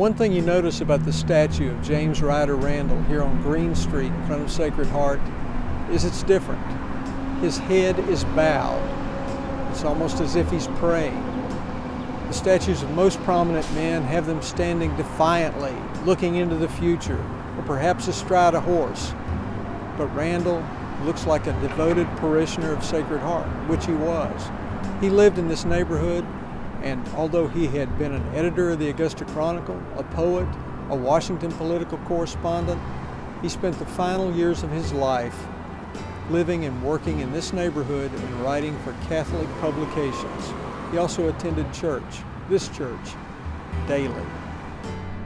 One thing you notice about the statue of James Ryder Randall here on Green Street in front of Sacred Heart is it's different. His head is bowed. It's almost as if he's praying. The statues of most prominent men have them standing defiantly, looking into the future, or perhaps astride a horse. But Randall looks like a devoted parishioner of Sacred Heart, which he was. He lived in this neighborhood, and although he had been an editor of the Augusta Chronicle, a poet, a Washington political correspondent, he spent the final years of his life living and working in this neighborhood and writing for Catholic publications. He also attended church, this church, daily.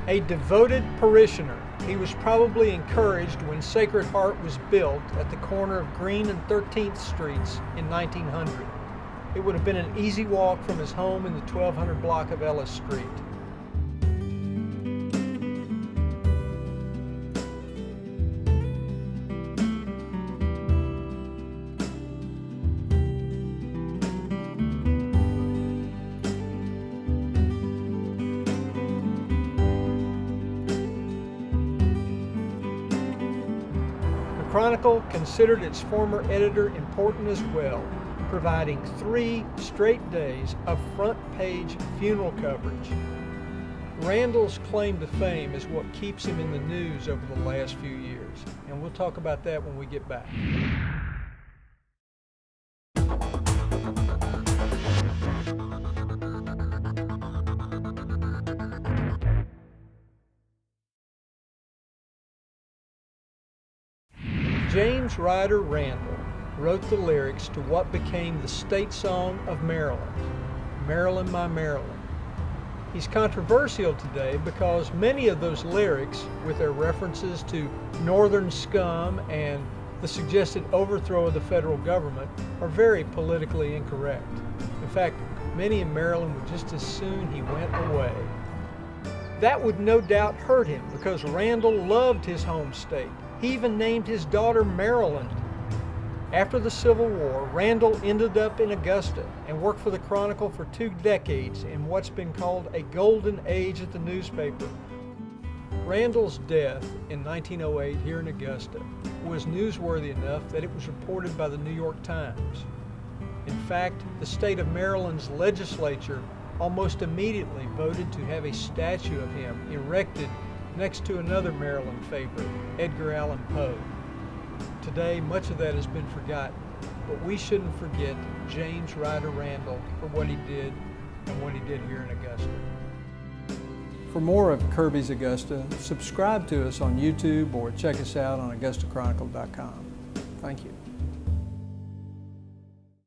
A devoted parishioner, he was probably encouraged when Sacred Heart was built at the corner of Green and 13th Streets in 1900. It would have been an easy walk from his home in the 1200 block of Ellis Street. The Chronicle considered its former editor important as well, providing 3 straight days of front-page funeral coverage. Randall's claim to fame is what keeps him in the news over the last few years, and we'll talk about that when we get back. James Ryder Randall wrote the lyrics to what became the state song of Maryland, Maryland, My Maryland. He's controversial today because many of those lyrics, with their references to northern scum and the suggested overthrow of the federal government, are very politically incorrect. In fact, many in Maryland would just as soon he went away. That would no doubt hurt him because Randall loved his home state. He even named his daughter Maryland. After the Civil War, Randall ended up in Augusta and worked for the Chronicle for 2 decades in what's been called a golden age at the newspaper. Randall's death in 1908 here in Augusta was newsworthy enough that it was reported by the New York Times. In fact, the state of Maryland's legislature almost immediately voted to have a statue of him erected next to another Maryland favorite, Edgar Allan Poe. Today, much of that has been forgotten, but we shouldn't forget James Ryder Randall for what he did and what he did here in Augusta. For more of Kirby's Augusta, subscribe to us on YouTube or check us out on AugustaChronicle.com. Thank you.